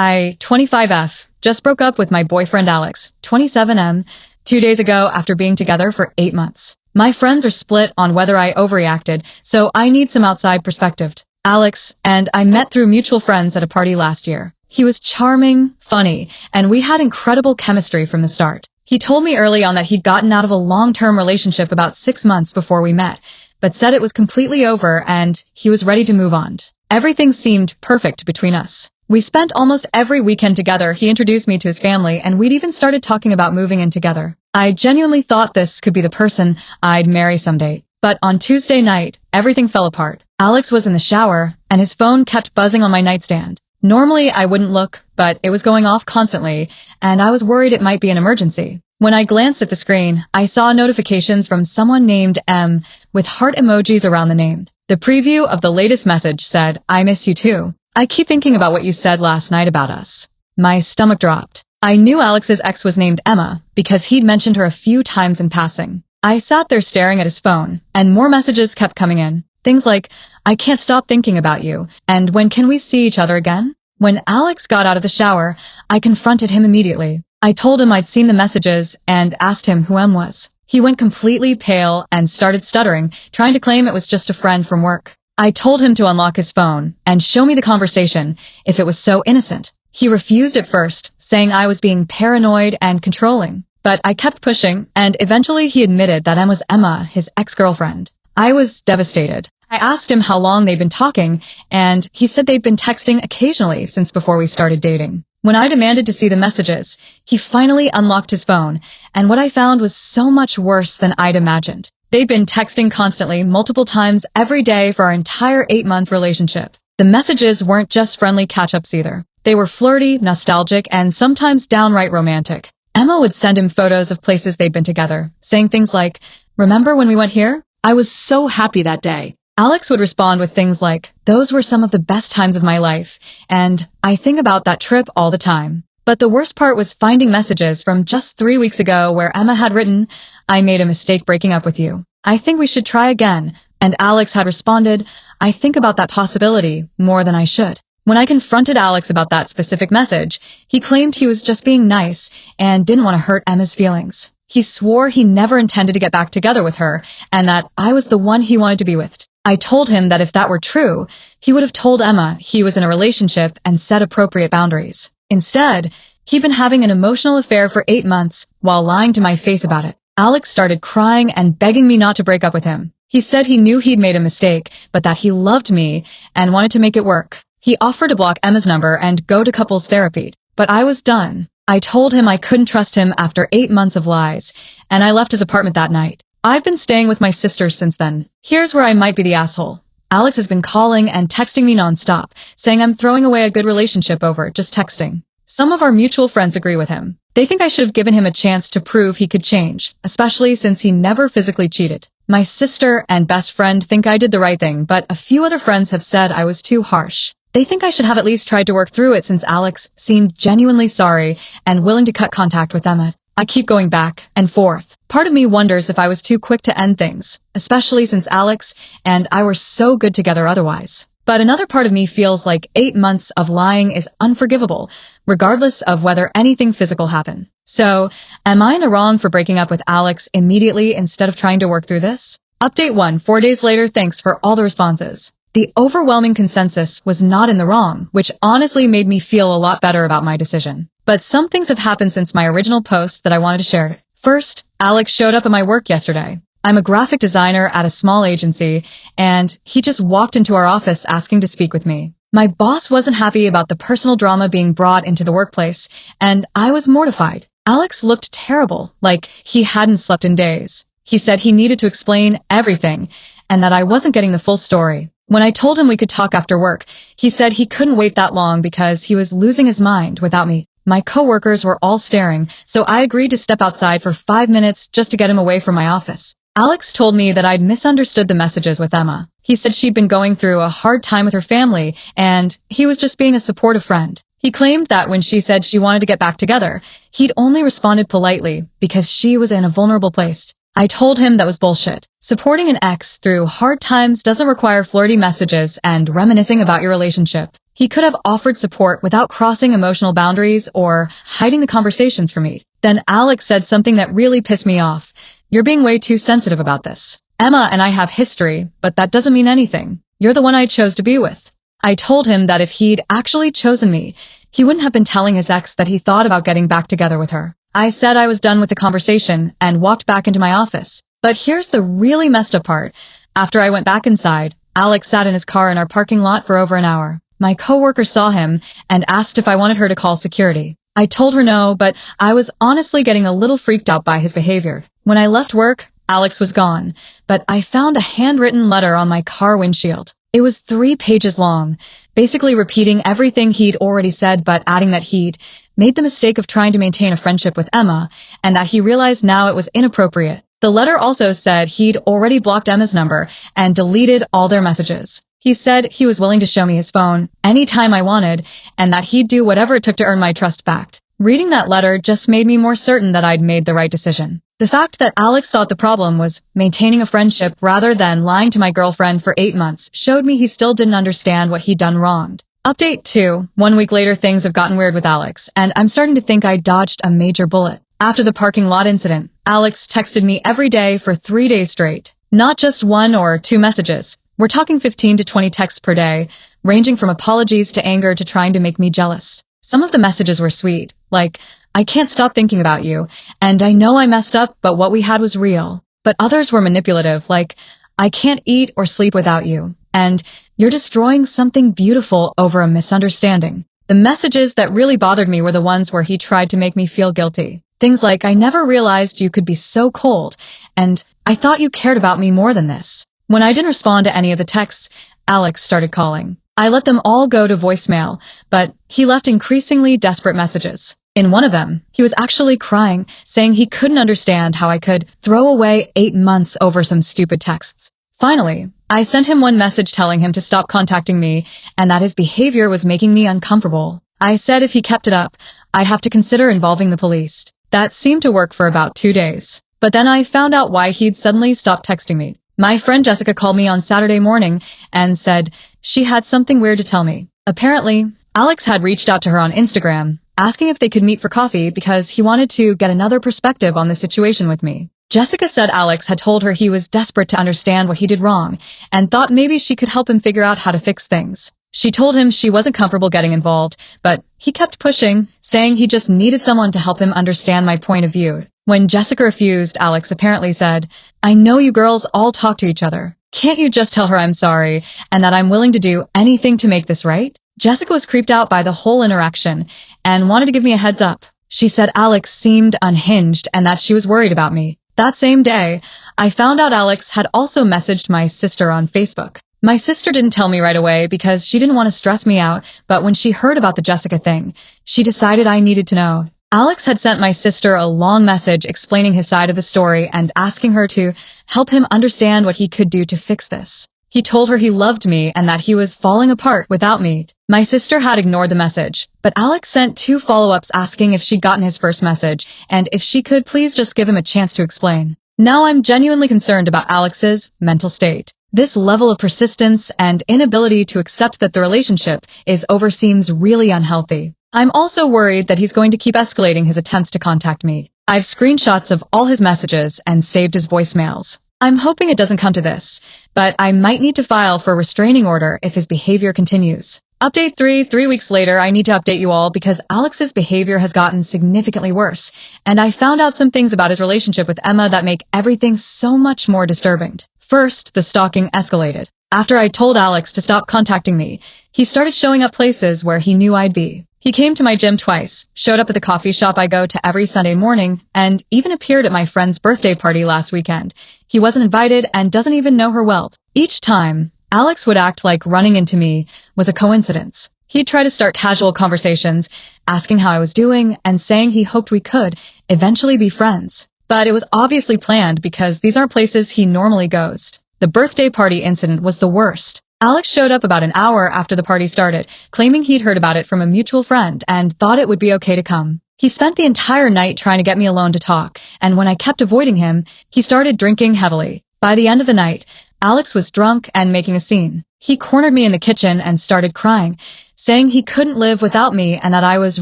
I, 25F, just broke up with my boyfriend Alex, 27M, 2 days ago after being together for 8 months. My friends are split on whether I overreacted, so I need some outside perspective. Alex and I met through mutual friends at a party last year. He was charming, funny, and we had incredible chemistry from the start. He told me early on that he'd gotten out of a long-term relationship about 6 months before we met, but said it was completely over and he was ready to move on. Everything seemed perfect between us. We spent almost every weekend together. He introduced me to his family, and we'd even started talking about moving in together. I genuinely thought this could be the person I'd marry someday. But on Tuesday night, everything fell apart. Alex was in the shower, and his phone kept buzzing on my nightstand. Normally, I wouldn't look, but it was going off constantly, and I was worried it might be an emergency. When I glanced at the screen, I saw notifications from someone named M with heart emojis around the name. The preview of the latest message said, "I miss you too. I keep thinking about what you said last night about us." My stomach dropped. I knew Alex's ex was named Emma because he'd mentioned her a few times in passing. I sat there staring at his phone, and more messages kept coming in. Things like, "I can't stop thinking about you," and "When can we see each other again?" When Alex got out of the shower, I confronted him immediately. I told him I'd seen the messages and asked him who M was. He went completely pale and started stuttering, trying to claim it was just a friend from work. I told him to unlock his phone and show me the conversation if it was so innocent. He refused at first, saying I was being paranoid and controlling. But I kept pushing, and eventually he admitted that M was Emma, his ex-girlfriend. I was devastated. I asked him how long they'd been talking, and he said they'd been texting occasionally since before we started dating. When I demanded to see the messages, he finally unlocked his phone, and what I found was so much worse than I'd imagined. They'd been texting constantly, multiple times every day for our entire 8-month relationship. The messages weren't just friendly catch-ups either. They were flirty, nostalgic, and sometimes downright romantic. Emma would send him photos of places they'd been together, saying things like, "Remember when we went here? I was so happy that day." Alex would respond with things like, "Those were some of the best times of my life, and I think about that trip all the time." But the worst part was finding messages from just 3 weeks ago where Emma had written, "I made a mistake breaking up with you. I think we should try again." And Alex had responded, "I think about that possibility more than I should." When I confronted Alex about that specific message, he claimed he was just being nice and didn't want to hurt Emma's feelings. He swore he never intended to get back together with her and that I was the one he wanted to be with. I told him that if that were true, he would have told Emma he was in a relationship and set appropriate boundaries. Instead, he'd been having an emotional affair for 8 months while lying to my face about it. Alex started crying and begging me not to break up with him. He said he knew he'd made a mistake, but that he loved me and wanted to make it work. He offered to block Emma's number and go to couples therapy, but I was done. I told him I couldn't trust him after 8 months of lies, and I left his apartment that night. I've been staying with my sister since then. Here's where I might be the asshole. Alex has been calling and texting me nonstop, saying I'm throwing away a good relationship over just texting. Some of our mutual friends agree with him. They think I should have given him a chance to prove he could change, especially since he never physically cheated. My sister and best friend think I did the right thing, but a few other friends have said I was too harsh. They think I should have at least tried to work through it since Alex seemed genuinely sorry and willing to cut contact with Emma. I keep going back and forth. Part of me wonders if I was too quick to end things, especially since Alex and I were so good together otherwise. But another part of me feels like 8 months of lying is unforgivable, regardless of whether anything physical happened. So, am I in the wrong for breaking up with Alex immediately instead of trying to work through this? Update 1, 4 days later. Thanks for all the responses. The overwhelming consensus was not in the wrong, which honestly made me feel a lot better about my decision. But some things have happened since my original post that I wanted to share. First, Alex showed up at my work yesterday. I'm a graphic designer at a small agency, and he just walked into our office asking to speak with me. My boss wasn't happy about the personal drama being brought into the workplace, and I was mortified. Alex looked terrible, like he hadn't slept in days. He said he needed to explain everything, and that I wasn't getting the full story. When I told him we could talk after work, he said he couldn't wait that long because he was losing his mind without me. My coworkers were all staring, so I agreed to step outside for 5 minutes just to get him away from my office. Alex told me that I'd misunderstood the messages with Emma. He said she'd been going through a hard time with her family, and he was just being a supportive friend. He claimed that when she said she wanted to get back together, he'd only responded politely because she was in a vulnerable place. I told him that was bullshit. Supporting an ex through hard times doesn't require flirty messages and reminiscing about your relationship. He could have offered support without crossing emotional boundaries or hiding the conversations from me. Then Alex said something that really pissed me off. You're being way too sensitive about this. Emma and I have history, but that doesn't mean anything. You're the one I chose to be with. I told him that if he'd actually chosen me, he wouldn't have been telling his ex that he thought about getting back together with her. I said I was done with the conversation and walked back into my office. But here's the really messed up part. After I went back inside, Alex sat in his car in our parking lot for over an hour. My coworker saw him and asked if I wanted her to call security. I told her no, but I was honestly getting a little freaked out by his behavior. When I left work, Alex was gone, but I found a handwritten letter on my car windshield. It was 3 pages long, basically repeating everything he'd already said but adding that he'd made the mistake of trying to maintain a friendship with Emma, and that he realized now it was inappropriate. The letter also said he'd already blocked Emma's number and deleted all their messages. He said he was willing to show me his phone anytime I wanted, and that he'd do whatever it took to earn my trust back. Reading that letter just made me more certain that I'd made the right decision. The fact that Alex thought the problem was maintaining a friendship rather than lying to my girlfriend for 8 months showed me he still didn't understand what he'd done wrong. Update 2. 1 week later, things have gotten weird with Alex, and I'm starting to think I dodged a major bullet. After the parking lot incident, Alex texted me every day for 3 days straight. Not just 1 or 2 messages. We're talking 15 to 20 texts per day, ranging from apologies to anger to trying to make me jealous. Some of the messages were sweet, like, I can't stop thinking about you, and I know I messed up, but what we had was real. But others were manipulative, like, I can't eat or sleep without you, and you're destroying something beautiful over a misunderstanding. The messages that really bothered me were the ones where he tried to make me feel guilty. Things like, I never realized you could be so cold, and I thought you cared about me more than this. When I didn't respond to any of the texts, Alex started calling. I let them all go to voicemail, but he left increasingly desperate messages. In one of them, he was actually crying, saying he couldn't understand how I could throw away 8 months over some stupid texts. Finally, I sent him one message telling him to stop contacting me and that his behavior was making me uncomfortable. I said if he kept it up, I'd have to consider involving the police. That seemed to work for about 2 days. But then I found out why he'd suddenly stopped texting me. My friend Jessica called me on Saturday morning and said she had something weird to tell me. Apparently, Alex had reached out to her on Instagram, asking if they could meet for coffee because he wanted to get another perspective on the situation with me. Jessica said Alex had told her he was desperate to understand what he did wrong and thought maybe she could help him figure out how to fix things. She told him she wasn't comfortable getting involved, but he kept pushing, saying he just needed someone to help him understand my point of view. When Jessica refused, Alex apparently said, I know you girls all talk to each other. Can't you just tell her I'm sorry and that I'm willing to do anything to make this right? Jessica was creeped out by the whole interaction and wanted to give me a heads up. She said Alex seemed unhinged and that she was worried about me. That same day, I found out Alex had also messaged my sister on Facebook. My sister didn't tell me right away because she didn't want to stress me out, but when she heard about the Jessica thing, she decided I needed to know. Alex had sent my sister a long message explaining his side of the story and asking her to help him understand what he could do to fix this. He told her he loved me and that he was falling apart without me. My sister had ignored the message, but Alex sent 2 follow-ups asking if she'd gotten his first message and if she could please just give him a chance to explain. Now I'm genuinely concerned about Alex's mental state. This level of persistence and inability to accept that the relationship is over seems really unhealthy. I'm also worried that he's going to keep escalating his attempts to contact me. I've screenshots of all his messages and saved his voicemails. I'm hoping it doesn't come to this, but I might need to file for a restraining order if his behavior continues. Update 3. 3 weeks later, I need to update you all because Alex's behavior has gotten significantly worse, and I found out some things about his relationship with Emma that make everything so much more disturbing. First, the stalking escalated. After I told Alex to stop contacting me, he started showing up places where he knew I'd be. He came to my gym twice, showed up at the coffee shop I go to every Sunday morning, and even appeared at my friend's birthday party last weekend. He wasn't invited and doesn't even know her well. Each time, Alex would act like running into me was a coincidence. He'd try to start casual conversations, asking how I was doing and saying he hoped we could eventually be friends. But it was obviously planned because these aren't places he normally goes. The birthday party incident was the worst. Alex showed up about an hour after the party started, claiming he'd heard about it from a mutual friend and thought it would be okay to come. He spent the entire night trying to get me alone to talk, and when I kept avoiding him, he started drinking heavily. By the end of the night, Alex was drunk and making a scene. He cornered me in the kitchen and started crying, saying he couldn't live without me and that I was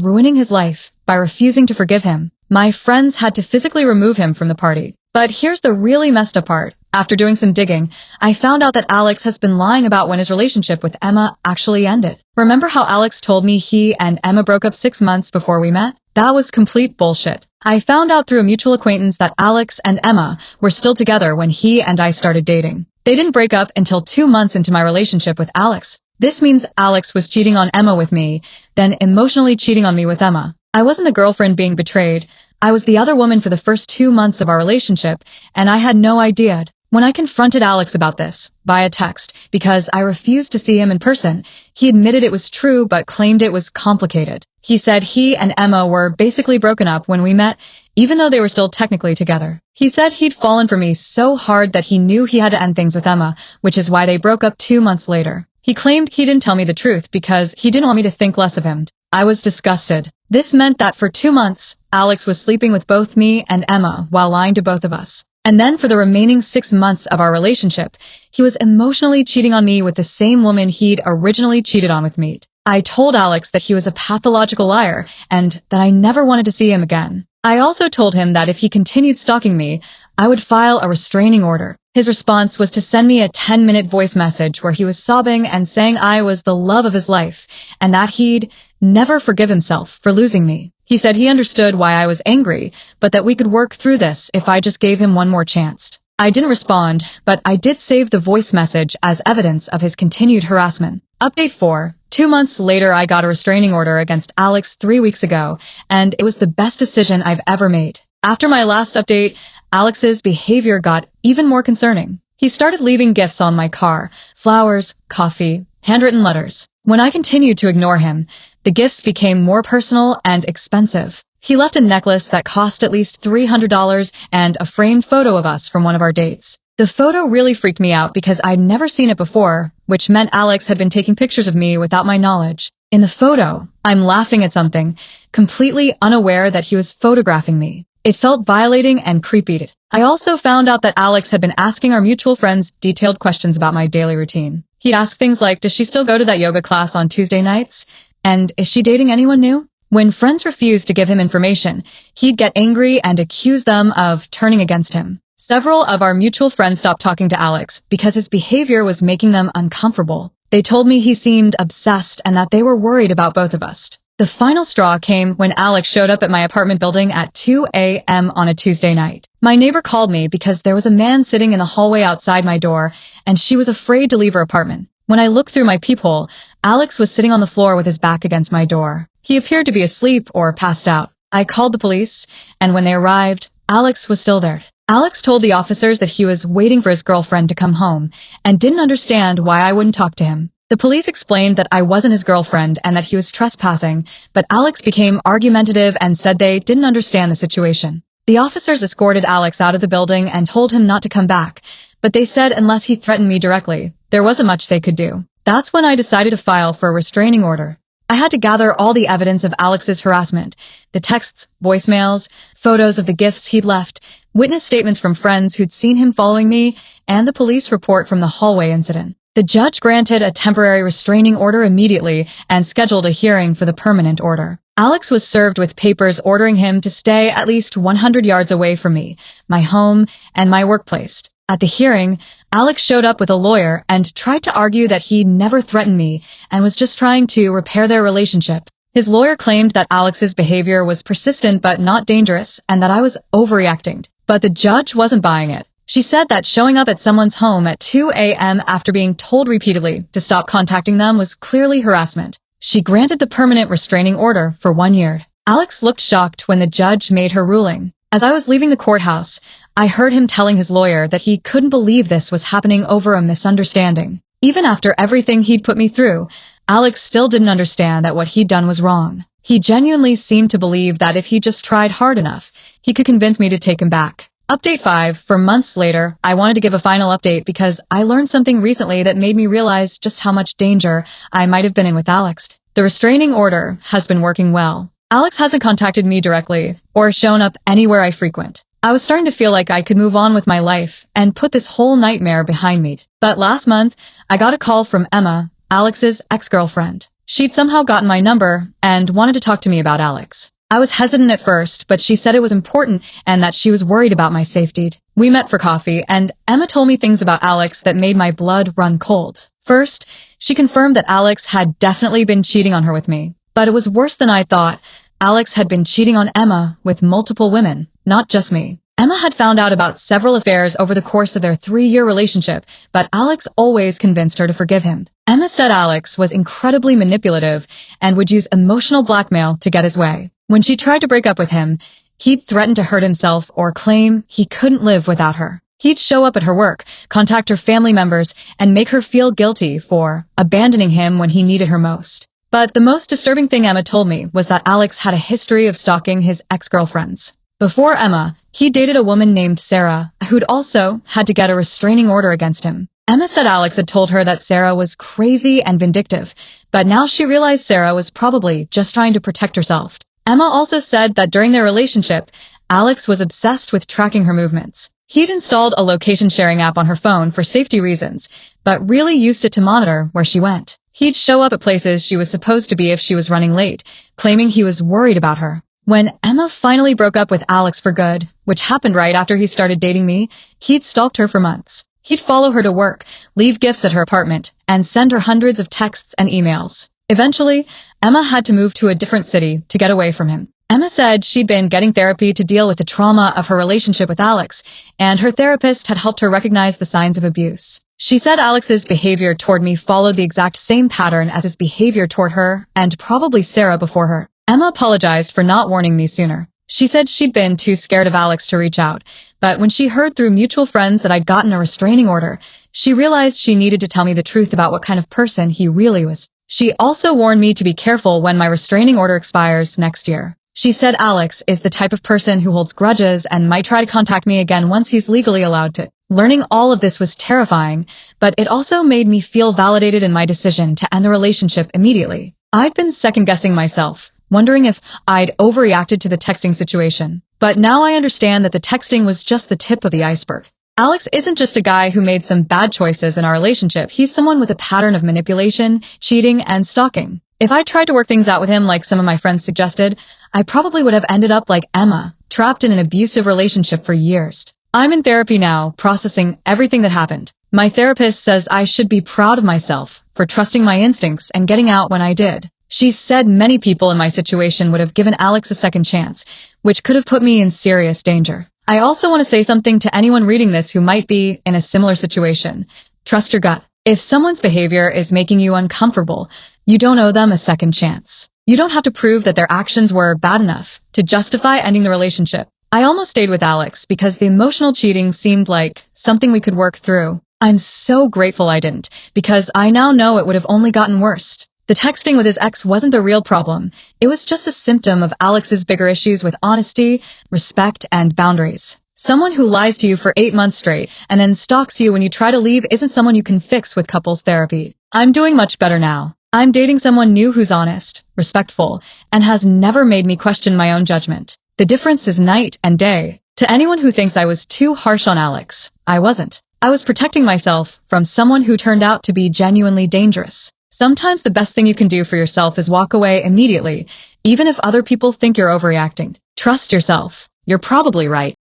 ruining his life by refusing to forgive him. My friends had to physically remove him from the party. But here's the really messed up part. After doing some digging, I found out that Alex has been lying about when his relationship with Emma actually ended. Remember how Alex told me he and Emma broke up 6 months before we met? That was complete bullshit. I found out through a mutual acquaintance that Alex and Emma were still together when he and I started dating. They didn't break up until 2 months into my relationship with Alex. This means Alex was cheating on Emma with me, then emotionally cheating on me with Emma. I wasn't the girlfriend being betrayed. I was the other woman for the first 2 months of our relationship, and I had no idea. When I confronted Alex about this, via text, because I refused to see him in person, he admitted it was true but claimed it was complicated. He said he and Emma were basically broken up when we met, even though they were still technically together. He said he'd fallen for me so hard that he knew he had to end things with Emma, which is why they broke up 2 months later. He claimed he didn't tell me the truth because he didn't want me to think less of him. I was disgusted. This meant that for 2 months, Alex was sleeping with both me and Emma while lying to both of us. And then for the remaining 6 months of our relationship, he was emotionally cheating on me with the same woman he'd originally cheated on with me. I told Alex that he was a pathological liar and that I never wanted to see him again. I also told him that if he continued stalking me, I would file a restraining order. His response was to send me a 10-minute voice message where he was sobbing and saying I was the love of his life and that he'd never forgive himself for losing me. He said he understood why I was angry, but that we could work through this if I just gave him one more chance. I didn't respond, but I did save the voice message as evidence of his continued harassment. Update 4. 2 months later, I got a restraining order against Alex 3 weeks ago, and it was the best decision I've ever made. After my last update, Alex's behavior got even more concerning. He started leaving gifts on my car, flowers, coffee, handwritten letters. When I continued to ignore him, the gifts became more personal and expensive. He left a necklace that cost at least $300 and a framed photo of us from one of our dates. The photo really freaked me out because I'd never seen it before, which meant Alex had been taking pictures of me without my knowledge. In the photo, I'm laughing at something, completely unaware that he was photographing me. It felt violating and creepy. I also found out that Alex had been asking our mutual friends detailed questions about my daily routine. He'd ask things like, does she still go to that yoga class on Tuesday nights? And is she dating anyone new? When friends refused to give him information, he'd get angry and accuse them of turning against him. Several of our mutual friends stopped talking to Alex because his behavior was making them uncomfortable. They told me he seemed obsessed and that they were worried about both of us. The final straw came when Alex showed up at my apartment building at 2 a.m. on a Tuesday night. My neighbor called me because there was a man sitting in the hallway outside my door, and she was afraid to leave her apartment. When I looked through my peephole, Alex was sitting on the floor with his back against my door. He appeared to be asleep or passed out. I called the police, and when they arrived, Alex was still there. Alex told the officers that he was waiting for his girlfriend to come home and didn't understand why I wouldn't talk to him. The police explained that I wasn't his girlfriend and that he was trespassing, but Alex became argumentative and said they didn't understand the situation. The officers escorted Alex out of the building and told him not to come back, but they said unless he threatened me directly, there wasn't much they could do. That's when I decided to file for a restraining order. I had to gather all the evidence of Alex's harassment, the texts, voicemails, photos of the gifts he'd left, witness statements from friends who'd seen him following me, and the police report from the hallway incident. The judge granted a temporary restraining order immediately and scheduled a hearing for the permanent order. Alex was served with papers ordering him to stay at least 100 yards away from me, my home, and my workplace. At the hearing, Alex showed up with a lawyer and tried to argue that he never threatened me and was just trying to repair their relationship. His lawyer claimed that Alex's behavior was persistent but not dangerous and that I was overreacting. But the judge wasn't buying it. She said that showing up at someone's home at 2 a.m. after being told repeatedly to stop contacting them was clearly harassment. She granted the permanent restraining order for 1 year. Alex looked shocked when the judge made her ruling. As I was leaving the courthouse, I heard him telling his lawyer that he couldn't believe this was happening over a misunderstanding. Even after everything he'd put me through, Alex still didn't understand that what he'd done was wrong. He genuinely seemed to believe that if he just tried hard enough, he could convince me to take him back. Update 5. For months later, I wanted to give a final update because I learned something recently that made me realize just how much danger I might have been in with Alex. The restraining order has been working well. Alex hasn't contacted me directly or shown up anywhere I frequent. I was starting to feel like I could move on with my life and put this whole nightmare behind me. But last month, I got a call from Emma, Alex's ex-girlfriend. She'd somehow gotten my number and wanted to talk to me about Alex. I was hesitant at first, but she said it was important and that she was worried about my safety. We met for coffee, and Emma told me things about Alex that made my blood run cold. First, she confirmed that Alex had definitely been cheating on her with me. But it was worse than I thought. Alex had been cheating on Emma with multiple women, not just me. Emma had found out about several affairs over the course of their 3-year relationship, but Alex always convinced her to forgive him. Emma said Alex was incredibly manipulative and would use emotional blackmail to get his way. When she tried to break up with him, he'd threaten to hurt himself or claim he couldn't live without her. He'd show up at her work, contact her family members, and make her feel guilty for abandoning him when he needed her most. But the most disturbing thing Emma told me was that Alex had a history of stalking his ex-girlfriends. Before Emma, he dated a woman named Sarah, who'd also had to get a restraining order against him. Emma said Alex had told her that Sarah was crazy and vindictive, but now she realized Sarah was probably just trying to protect herself. Emma also said that during their relationship, Alex was obsessed with tracking her movements. He'd installed a location-sharing app on her phone for safety reasons, but really used it to monitor where she went. He'd show up at places she was supposed to be if she was running late, claiming he was worried about her. When Emma finally broke up with Alex for good, which happened right after he started dating me, he'd stalked her for months. He'd follow her to work, leave gifts at her apartment, and send her hundreds of texts and emails. Eventually, Emma had to move to a different city to get away from him. Emma said she'd been getting therapy to deal with the trauma of her relationship with Alex, and her therapist had helped her recognize the signs of abuse. She said Alex's behavior toward me followed the exact same pattern as his behavior toward her and probably Sarah before her. Emma apologized for not warning me sooner. She said she'd been too scared of Alex to reach out, but when she heard through mutual friends that I'd gotten a restraining order, she realized she needed to tell me the truth about what kind of person he really was. She also warned me to be careful when my restraining order expires next year. She said Alex is the type of person who holds grudges and might try to contact me again once he's legally allowed to. Learning all of this was terrifying, but it also made me feel validated in my decision to end the relationship immediately. I'd been second-guessing myself, wondering if I'd overreacted to the texting situation. But now I understand that the texting was just the tip of the iceberg. Alex isn't just a guy who made some bad choices in our relationship. He's someone with a pattern of manipulation, cheating, and stalking. If I tried to work things out with him like some of my friends suggested, I probably would have ended up like Emma, trapped in an abusive relationship for years. I'm in therapy now, processing everything that happened. My therapist says I should be proud of myself for trusting my instincts and getting out when I did. She said many people in my situation would have given Alex a second chance, which could have put me in serious danger. I also want to say something to anyone reading this who might be in a similar situation. Trust your gut. If someone's behavior is making you uncomfortable, you don't owe them a second chance. You don't have to prove that their actions were bad enough to justify ending the relationship. I almost stayed with Alex because the emotional cheating seemed like something we could work through. I'm so grateful I didn't, because I now know it would have only gotten worse. The texting with his ex wasn't the real problem. It was just a symptom of Alex's bigger issues with honesty, respect, and boundaries. Someone who lies to you for 8 months straight and then stalks you when you try to leave isn't someone you can fix with couples therapy. I'm doing much better now. I'm dating someone new who's honest, respectful, and has never made me question my own judgment. The difference is night and day. To anyone who thinks I was too harsh on Alex, I wasn't. I was protecting myself from someone who turned out to be genuinely dangerous. Sometimes the best thing you can do for yourself is walk away immediately, even if other people think you're overreacting. Trust yourself. You're probably right.